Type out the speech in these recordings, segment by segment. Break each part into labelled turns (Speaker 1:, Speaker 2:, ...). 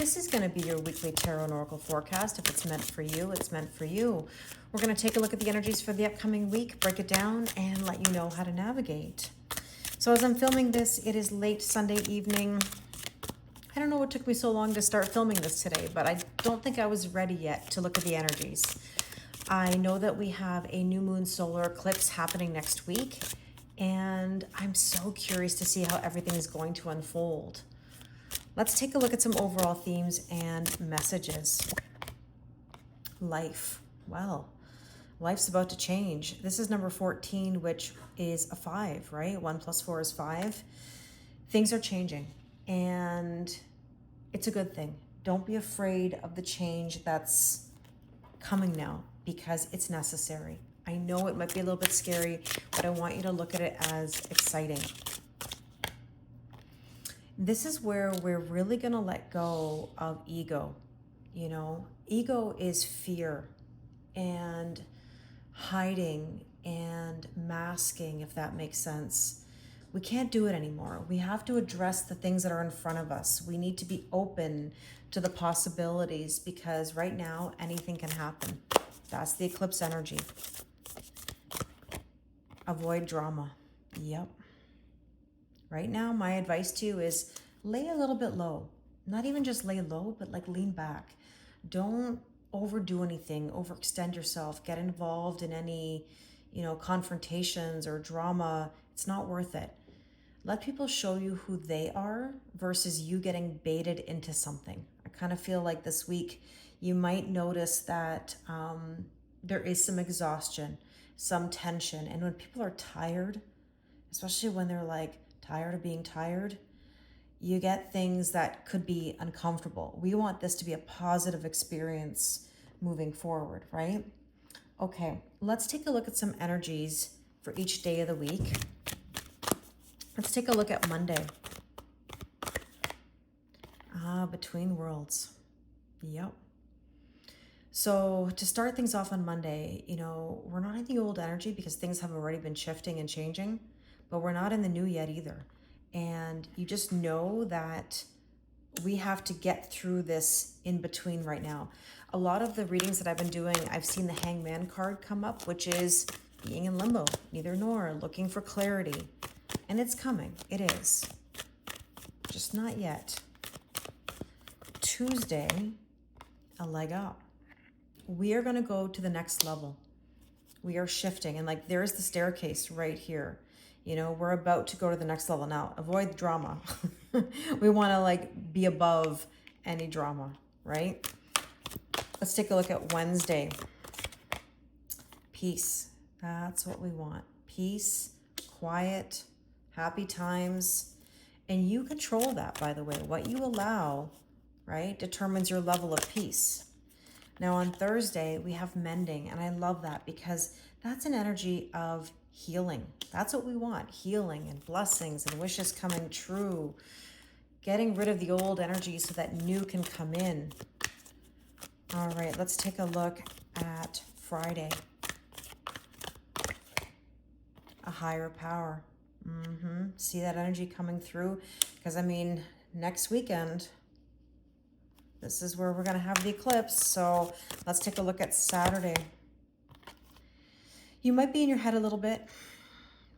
Speaker 1: This is going to be your weekly tarot and oracle forecast. If it's meant for you, it's meant for you. We're going to take a look at the energies for the upcoming week, break it down, and let you know how to navigate. So as I'm filming this, it is late Sunday evening. I don't know what took me so long to start filming this today, but I don't think I was ready yet to look at the energies. I know that we have a new moon solar eclipse happening next week, and I'm so curious to see how everything is going to unfold. Let's take a look at some overall themes and messages. Life. Well, life's about to change. This is number 14, which is a 5, right? 1 plus 4 is 5. Things are changing, and it's a good thing. Don't be afraid of the change that's coming now, because it's necessary. I know it might be a little bit scary, but I want you to look at it as exciting. This is where we're really going to let go of ego. You know, ego is fear and hiding and masking, if that makes sense. We can't do it anymore. We have to address the things that are in front of us. We need to be open to the possibilities, because right now anything can happen. That's the eclipse energy. Avoid drama. Yep. Right now, my advice to you is lay a little bit low. Not even just lay low, but like lean back. Don't overdo anything, overextend yourself, get involved in any, confrontations or drama. It's not worth it. Let people show you who they are versus you getting baited into something. I kind of feel like this week you might notice that there is some exhaustion, some tension. And when people are tired, especially when they're like tired of being tired, you get things that could be uncomfortable. We want this to be a positive experience moving forward, right? Okay, let's take a look at some energies for each day of the week. Let's take a look at Monday. Between worlds. Yep. So to start things off on Monday, we're not in the old energy because things have already been shifting and changing, but we're not in the new yet either. And you just know that we have to get through this in between right now. A lot of the readings that I've been doing, I've seen the Hangman card come up, which is being in limbo, neither nor, looking for clarity. And it's coming. It is. Just not yet. Tuesday, a leg up. We are going to go to the next level. We are shifting. And there's the staircase right here. We're about to go to the next level. Now, avoid drama. We want to be above any drama, right? Let's take a look at Wednesday. Peace. That's what we want. Peace, quiet, happy times. And you control that, by the way. What you allow, right, determines your level of peace. Now on Thursday, we have mending, and I love that because that's an energy of healing. That's what we want, healing and blessings and wishes coming true. Getting rid of the old energy so that new can come in. All right, let's take a look at Friday. A higher power. See that energy coming through? Because next weekend, this is where we're going to have the eclipse. So let's take a look at Saturday. You might be in your head a little bit,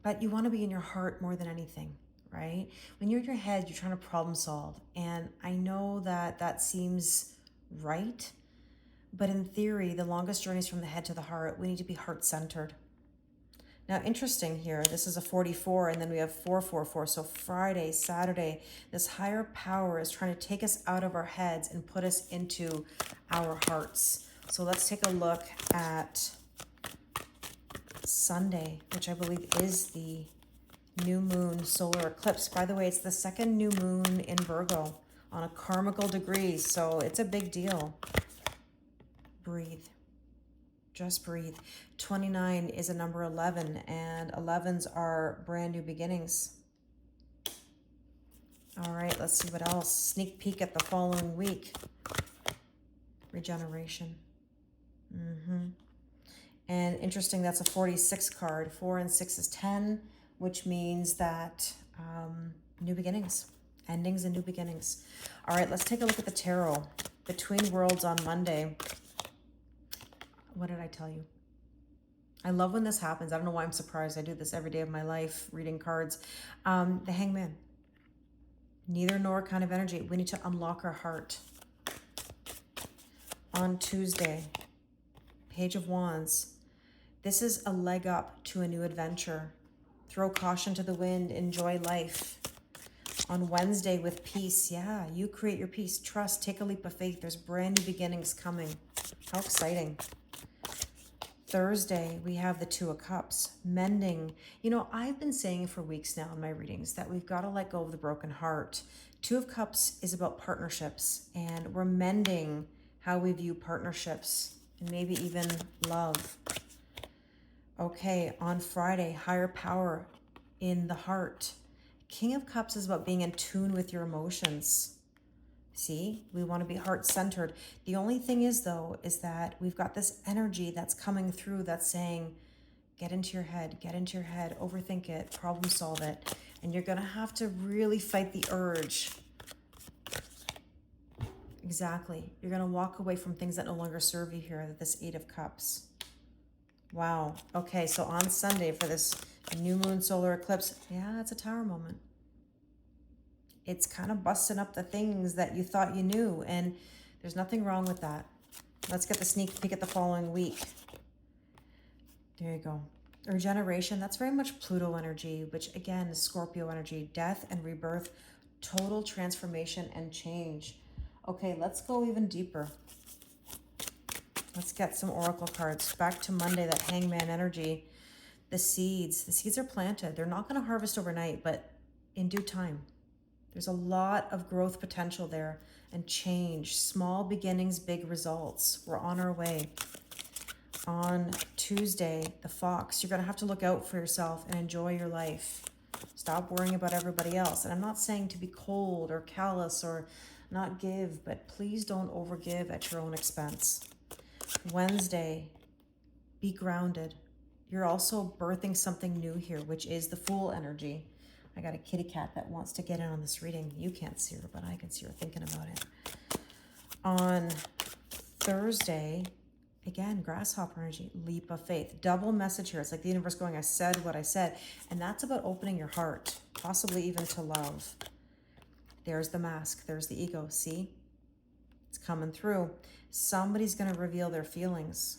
Speaker 1: but you want to be in your heart more than anything, right? When you're in your head, you're trying to problem solve. And I know that seems right, but in theory, the longest journey is from the head to the heart. We need to be heart-centered. Now, interesting here, this is a 44, and then we have 444. So Friday, Saturday, this higher power is trying to take us out of our heads and put us into our hearts. So let's take a look at Sunday, which I believe is the new moon solar eclipse. By the way, it's the second new moon in Virgo on a karmical degree, so it's a big deal. Breathe. Just breathe. 29 is a number 11, and 11s are brand new beginnings. All right, let's see what else. Sneak peek at the following week. Regeneration. And interesting, that's a 46 card. 4 and 6 is 10, which means that new beginnings. Endings and new beginnings. All right, let's take a look at the tarot. Between Worlds on Monday. What did I tell you? I love when this happens. I don't know why I'm surprised. I do this every day of my life, reading cards. The Hangman. Neither nor kind of energy. We need to unlock our heart. On Tuesday, Page of Wands. This is a leg up to a new adventure. Throw caution to the wind. Enjoy life. On Wednesday with peace. Yeah, you create your peace. Trust. Take a leap of faith. There's brand new beginnings coming. How exciting. Thursday, we have the Two of Cups. Mending. You know, I've been saying for weeks now in my readings that we've got to let go of the broken heart. Two of Cups is about partnerships, and we're mending how we view partnerships and maybe even love. Okay, on Friday, higher power in the heart. King of Cups is about being in tune with your emotions. See, we want to be heart-centered. The only thing is, though, is that we've got this energy that's coming through that's saying, get into your head, overthink it, problem solve it. And you're going to have to really fight the urge. Exactly. You're going to walk away from things that no longer serve you here, this Eight of Cups. Wow. Okay, so on Sunday for this new moon solar eclipse, yeah, it's a Tower moment. It's kind of busting up the things that you thought you knew, and there's nothing wrong with that. Let's get the sneak peek at the following week. There you go. Regeneration, that's very much Pluto energy, which again is Scorpio energy. Death and rebirth, total transformation and change. Okay, let's go even deeper. Let's get some oracle cards. Back to Monday, that Hangman energy. The seeds are planted. They're not going to harvest overnight, but in due time. There's a lot of growth potential there and change. Small beginnings, big results. We're on our way. On Tuesday, the Fox. You're going to have to look out for yourself and enjoy your life. Stop worrying about everybody else. And I'm not saying to be cold or callous or not give, but please don't overgive at your own expense. Wednesday, be grounded. You're also birthing something new here, which is the Fool energy. I got a kitty cat that wants to get in on this reading. You can't see her, but I can see her thinking about it. On Thursday, again, grasshopper energy, leap of faith. Double message here. It's like the universe going, I said what I said. And that's about opening your heart, possibly even to love. There's the mask. There's the ego. See? It's coming through. Somebody's going to reveal their feelings.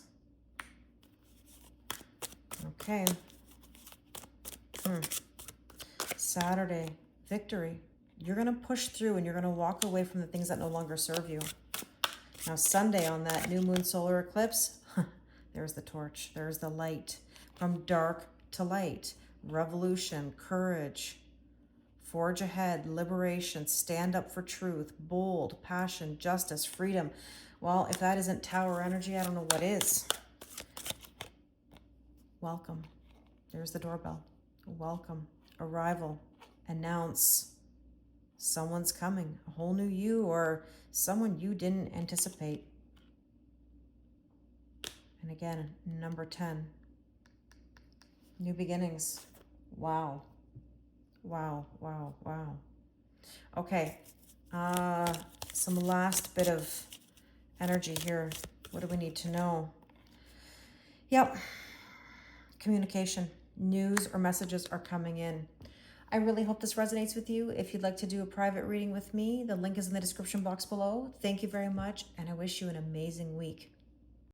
Speaker 1: Okay. Saturday, victory. You're going to push through and you're going to walk away from the things that no longer serve you. Now, Sunday on that new moon solar eclipse, there's the torch. There's the light. From dark to light. Revolution, courage. Forge ahead, liberation, stand up for truth, bold, passion, justice, freedom. Well, if that isn't Tower energy, I don't know what is. Welcome. There's the doorbell. Welcome. Arrival. Announce. Someone's coming. A whole new you or someone you didn't anticipate. And again, number 10. New beginnings. Wow. Wow, wow, wow. Okay. Some last bit of energy here. What do we need to know? Yep. Communication. News or messages are coming in. I really hope this resonates with you. If you'd like to do a private reading with me, the link is in the description box below. Thank you very much, and I wish you an amazing week.